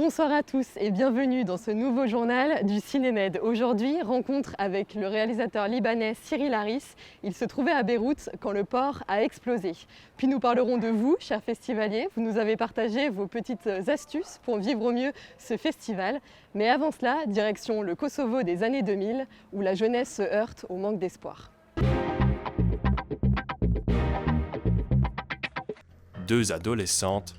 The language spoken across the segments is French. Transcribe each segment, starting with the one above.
Bonsoir à tous et bienvenue dans ce nouveau journal du Cinémed. Aujourd'hui, rencontre avec le réalisateur libanais Cyril Haris. Il se trouvait à Beyrouth quand le port a explosé. Puis nous parlerons de vous, chers festivaliers. Vous nous avez partagé vos petites astuces pour vivre au mieux ce festival. Mais avant cela, direction le Kosovo des années 2000, où la jeunesse se heurte au manque d'espoir. Deux adolescentes,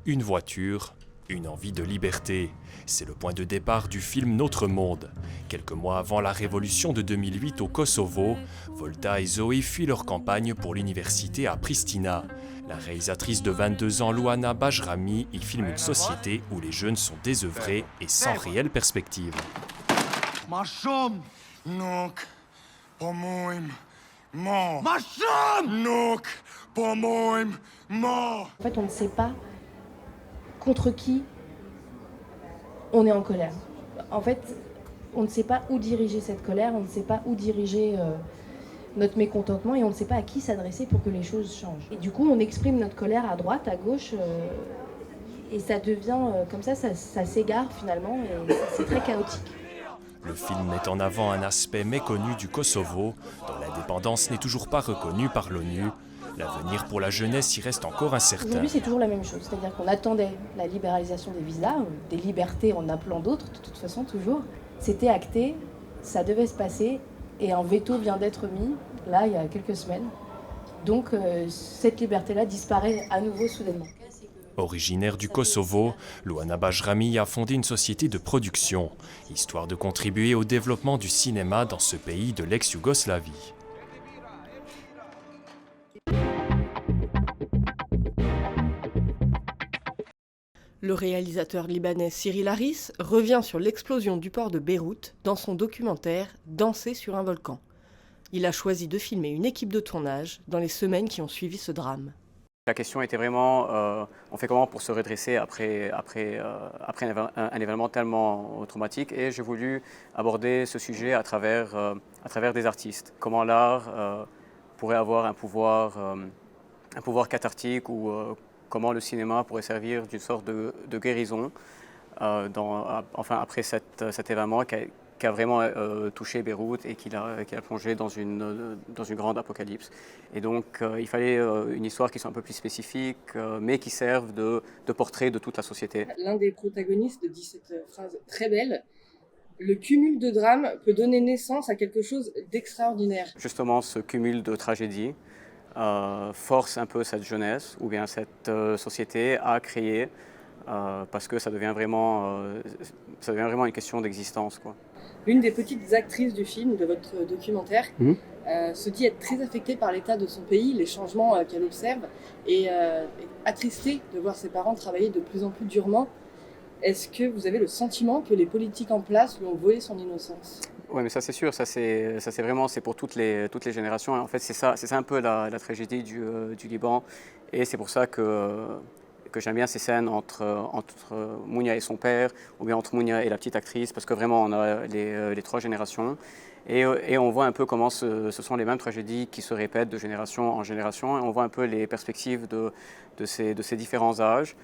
une voiture, une envie de liberté. C'est le point de départ du film Notre Monde. Quelques mois avant la révolution de 2008 au Kosovo, Volta et Zoé fuient leur campagne pour l'université à Pristina. La réalisatrice de 22 ans, Louana Bajrami, y filme une société où les jeunes sont désœuvrés et sans réelle perspective. En fait, on ne sait pas contre qui on est en colère. En fait, on ne sait pas où diriger cette colère, on ne sait pas où diriger notre mécontentement et on ne sait pas à qui s'adresser pour que les choses changent. Et du coup, on exprime notre colère à droite, à gauche, et ça devient comme ça s'égare finalement, et c'est très chaotique. Le film met en avant un aspect méconnu du Kosovo, dont l'indépendance n'est toujours pas reconnue par l'ONU. L'avenir pour la jeunesse y reste encore incertain. Aujourd'hui, c'est toujours la même chose. C'est-à-dire qu'on attendait la libéralisation des visas, des libertés en appelant d'autres, de toute façon, toujours. C'était acté, ça devait se passer, et un veto vient d'être mis, là, il y a quelques semaines. Donc, cette liberté-là disparaît à nouveau soudainement. Originaire du Kosovo, Louana Bajrami a fondé une société de production, histoire de contribuer au développement du cinéma dans ce pays de l'ex-Yougoslavie. Le réalisateur libanais Cyril Haris revient sur l'explosion du port de Beyrouth dans son documentaire « Danser sur un volcan ». Il a choisi de filmer une équipe de tournage dans les semaines qui ont suivi ce drame. La question était vraiment, on fait comment pour se redresser après un événement tellement traumatique, et j'ai voulu aborder ce sujet à travers des artistes. Comment l'art pourrait avoir un pouvoir cathartique, ou comment le cinéma pourrait servir d'une sorte de guérison après cet événement qui a vraiment touché Beyrouth et qui l'a plongé dans une grande apocalypse. Et donc il fallait une histoire qui soit un peu plus spécifique, mais qui serve de portrait de toute la société. L'un des protagonistes dit cette phrase très belle: le cumul de drames peut donner naissance à quelque chose d'extraordinaire. Justement, ce cumul de tragédies force un peu cette jeunesse ou bien cette société à créer, parce que ça devient vraiment une question d'existence, quoi. L'une des petites actrices du film, de votre documentaire, se dit être très affectée par l'état de son pays, les changements qu'elle observe, et attristée de voir ses parents travailler de plus en plus durement. Est-ce que vous avez le sentiment que les politiques en place lui ont volé son innocence ? Oui, mais ça c'est sûr, c'est vraiment pour toutes les générations. En fait, c'est ça un peu la tragédie du Liban, et c'est pour ça que j'aime bien ces scènes entre Mounia et son père, ou bien entre Mounia et la petite actrice, parce que vraiment on a les trois générations, et on voit un peu comment ce sont les mêmes tragédies qui se répètent de génération en génération, et on voit un peu les perspectives de ces différents âges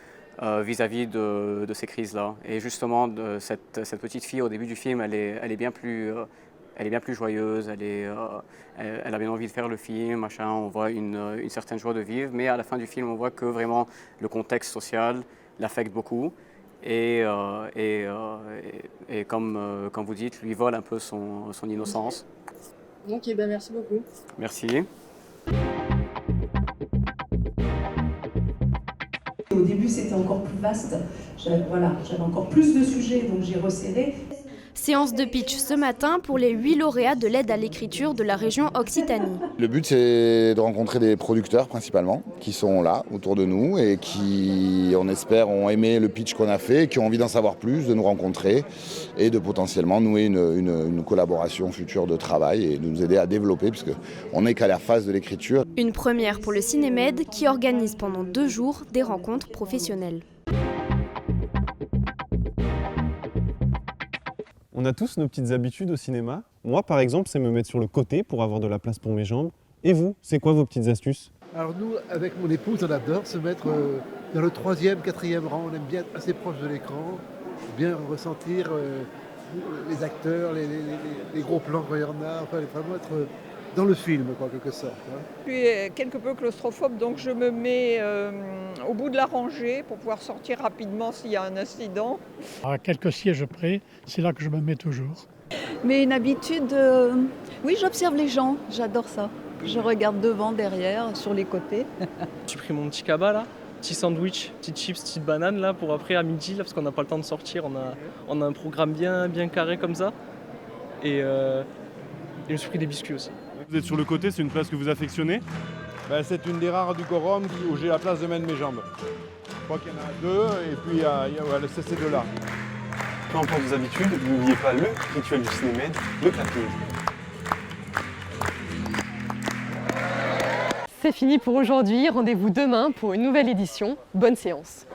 vis-à-vis de ces crises-là. Et justement, cette petite fille au début du film, elle est bien plus joyeuse, elle a bien envie de faire le film, machin, on voit une certaine joie de vivre, mais à la fin du film, on voit que vraiment le contexte social l'affecte beaucoup, et comme vous dites, lui vole un peu son innocence. Ok, ben merci beaucoup. Merci. Au début, c'était encore plus vaste. J'avais encore plus de sujets, donc j'ai resserré. Séance de pitch ce matin pour les 8 lauréats de l'aide à l'écriture de la région Occitanie. Le but, c'est de rencontrer des producteurs principalement, qui sont là, autour de nous, et qui, on espère, ont aimé le pitch qu'on a fait, qui ont envie d'en savoir plus, de nous rencontrer, et de potentiellement nouer une collaboration future de travail, et de nous aider à développer, puisqu'on n'est qu'à la phase de l'écriture. Une première pour le Cinémed, qui organise pendant 2 jours des rencontres professionnelles. On a tous nos petites habitudes au cinéma. Moi, par exemple, c'est me mettre sur le côté pour avoir de la place pour mes jambes. Et vous, c'est quoi vos petites astuces ? Alors nous, avec mon épouse, on adore se mettre dans le 3e, 4e rang. On aime bien être assez proche de l'écran. bien ressentir les acteurs, les gros plans quand il y en a, enfin vraiment être dans le film, quoi, en quelque sorte. Hein. Je suis quelque peu claustrophobe, donc je me mets au bout de la rangée pour pouvoir sortir rapidement s'il y a un incident. À quelques sièges près, c'est là que je me mets toujours. Mais une habitude, oui, j'observe les gens, j'adore ça. Je regarde devant, derrière, sur les côtés. J'ai pris mon petit cabas là, petit sandwich, petite chips, petite banane là pour après à midi là, parce qu'on n'a pas le temps de sortir, on a un programme bien carré comme ça. Et je me suis pris des biscuits aussi. Vous êtes sur le côté, c'est une place que vous affectionnez? C'est une des rares du quorum où j'ai la place de mettre mes jambes. Je crois qu'il y en a deux et puis c'est ces deux-là. Peu importe vos habitudes, n'oubliez pas le rituel du Cinémed, le clapping. C'est fini pour aujourd'hui, rendez-vous demain pour une nouvelle édition. Bonne séance.